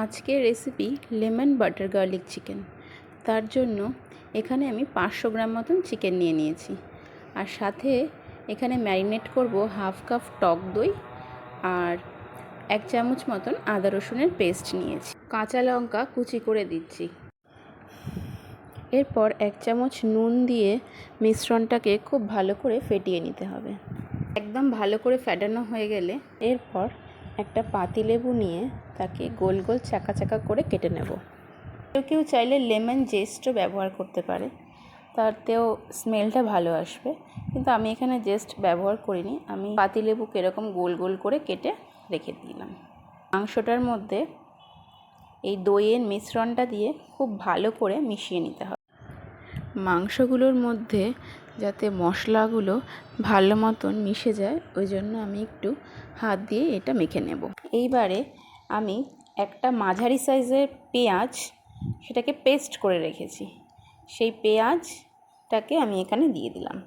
আজকের recipe lemon butter garlic chicken. তার জন্য এখানে আমি 500 গ্রাম মতন চিকেন নিয়ে নিয়েছি, আর সাথে এখানে ম্যারিনেট করব হাফ কাপ টক দই আর 1 চামচ মতন আদা রসুনের পেস্ট নিয়েছি। কাঁচা লঙ্কা কুচি করে দিচ্ছি। এরপর 1 চামচ নুন দিয়ে মিশ্রণটাকে খুব ভালো করে ফেটিয়ে নিতে হবে। একদম ভালো করে ফেটানো হয়ে গেলে এরপর একটা পাতিলেবু নিয়ে তাকে গোল গোল চাকা চাকা করে কেটে নেব। কেউ চাইলে লেমন জেস্টও ব্যবহার করতে পারে, তাতেও স্মেলটা ভালো আসবে, কিন্তু আমি এখানে জেস্ট ব্যবহার করিনি। আমি পাতিলেবুকে এরকম গোল গোল করে কেটে রেখে দিলাম। মাংসটার মধ্যে এই দইয়ের মিশ্রণটা দিয়ে খুব ভালো করে মিশিয়ে নিতে হবে। মাংসগুলোর মধ্যে যাতে মশলাগুলো ভালো মতন মিশে যায়, ওই জন্য আমি একটু হাত দিয়ে এটা মেখে নেব। এইবারে আমি একটা মাঝারি সাইজের পেঁয়াজ, সেটাকে পেস্ট করে রেখেছি, সেই পেঁয়াজটাকে আমি এখানে দিয়ে দিলাম।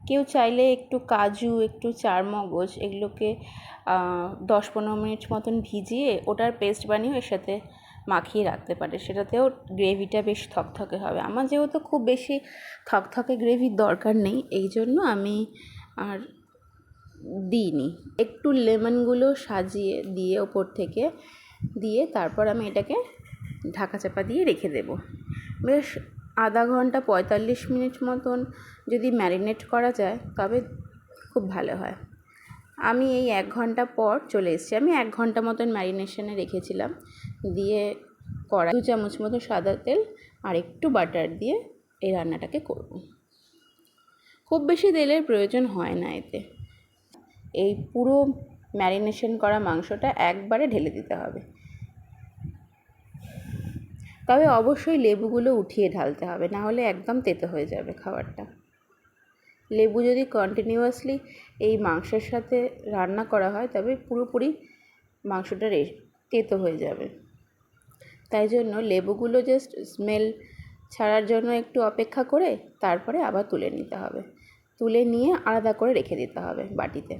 কেউ চাইলে একটু কাজু, একটু চারমগজ এগুলোকে 10-15 মিনিট মতন ভিজিয়ে ওটার পেস্ট বানিয়ে এর সাথে মাখিয়ে রাখতে পারে, সেটাতেও গ্রেভিটা বেশ থকথকে হবে। আমার যেহেতু খুব বেশি থকথকে গ্রেভির দরকার নেই, এই জন্য আমি আর দিইনি। একটু লেমনগুলো সাজিয়ে দিয়ে ওপর থেকে দিয়ে তারপর আমি এটাকে ঢাকা চাপা দিয়ে রেখে দেব। বেশ আধা ঘন্টা 45 মিনিট মতন যদি ম্যারিনেট করা যায় তবে খুব ভালো হয়। আমি এই 1 ঘন্টা পর চলে এসেছি। আমি 1 ঘন্টা মতন ম্যারিনেশনে রেখেছিলাম। দিয়ে কড়াই 2 চামচ মতো সাদা তেল আর একটু বাটার দিয়ে এই রান্নাটাকে করব। খুব বেশি তেলের প্রয়োজন হয় না এতে। এই পুরো ম্যারিনেশন করা মাংসটা একবারে ঢেলে দিতে হবে, তবে অবশ্যই লেবুগুলো উঠিয়ে ঢালতে হবে, না হলে একদম তেতো হয়ে যাবে খাবারটা। লেবু যদি কন্টিনিউয়াসলি এই মাংসের সাথে রান্না করা হয় তবে পুরোপুরি মাংসটা তেতো হয়ে যাবে। তাই জন্য লেবুগুলো জাস্ট স্মেল ছাড়ার জন্য একটু অপেক্ষা করে তারপরে আবার তুলে নিতে হবে। তুলে নিয়ে আলাদা করে রেখে দিতে হবে বাটিতে,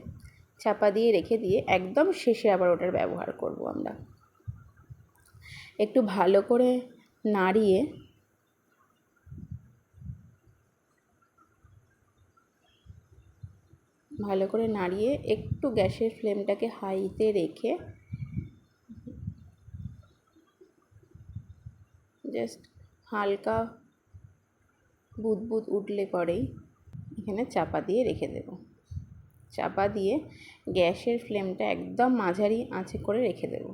চাপা দিয়ে রেখে দিয়ে একদম শেষে আবার ওটার ব্যবহার করব আমরা। একটু ভালো করে নাড়িয়ে একটু গ্যাসের ফ্লেমটাকে হাইতে রেখে জাস্ট হালকা বুদবুদ উঠলে পরেই এখানে চাপা দিয়ে রেখে দেব। চাপা দিয়ে গ্যাসের ফ্লেমটা একদম মাঝারি আঁচে করে রেখে দেব।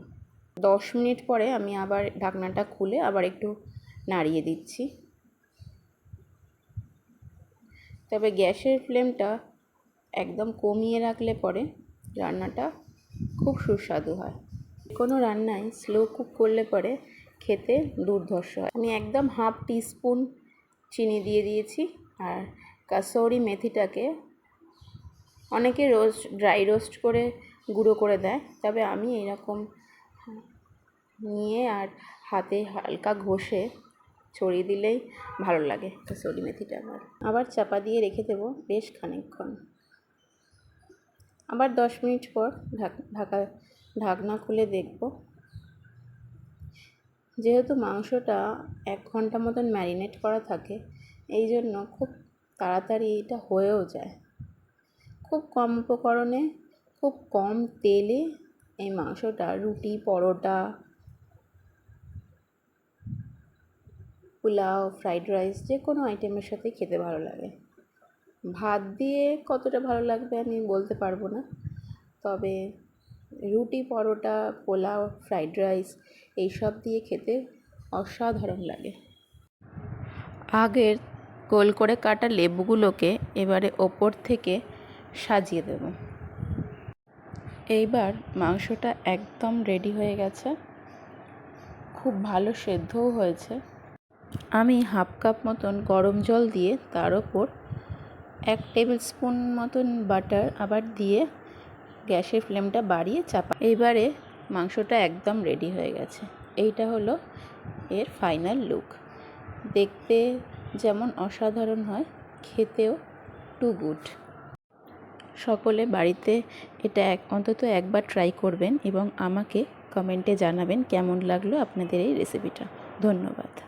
10 মিনিট পরে আমি আবার ঢাকনাটা খুলে আবার একটু নাড়িয়ে দিচ্ছি। তবে গ্যাসের ফ্লেমটা একদম কমিয়ে রাখলে পরে রান্নাটা খুব সুস্বাদু হয়। কোনো রান্নায় স্লো কুক করলে পরে খেতে দুর্ধর্ষ হয়। আমি একদম হাফ টিস্পুন চিনি দিয়ে দিয়েছি। আর কাসৌরি মেথিটাকে অনেকে ড্রাই রোস্ট করে গুঁড়ো করে দেয়, তবে আমি এইরকম নিয়ে আর হাতে হালকা ঘষে ছড়িয়ে দিলেই ভালো লাগে কাসৌরি মেথিটা। আবার চাপা দিয়ে রেখে দেব বেশ খানিকক্ষণ। আবার 10 মিনিট পর ঢাকনা খুলে দেখব। যেহেতু মাংসটা 1 ঘন্টা মতন ম্যারিনেট করা থাকে, এই জন্য খুব তাড়াতাড়ি এটা হয়েও যায়। খুব কম উপকরণে খুব কম তেলে এই মাংসটা রুটি, পরোটা, পোলাও, ফ্রাইড রাইস যে কোনো আইটেমের সাথে খেতে ভালো লাগে। ভাত দিয়ে কতটা ভালো লাগবে আমি বলতে পারবো না, তবে রুটি, পরোটা, পোলাও, ফ্রাইড রাইস এইসব দিয়ে খেতে অসাধারণ লাগে। আগের গোল করে কাটা লেবুগুলোকে এবারে ওপর থেকে সাজিয়ে দেব। এইবার মাংসটা একদম রেডি হয়ে গেছে, খুব ভালো সেদ্ধও হয়েছে। আমি হাফ কাপ মতন গরম জল দিয়ে তার ওপর 1 টেবিল স্পুন মতন বাটার আবার দিয়ে গ্যাসের ফ্লেমটা বাড়িয়ে চাপা। এইবারে মাংসটা একদম রেডি হয়ে গেছে। এইটা হলো এর ফাইনাল লুক। দেখতে যেমন অসাধারণ হয়, খেতেও টু গুড। সকলে বাড়িতে এটা অন্তত একবার ট্রাই করবেন এবং আমাকে কমেন্টে জানাবেন কেমন লাগলো আপনাদের এই রেসিপিটা। ধন্যবাদ।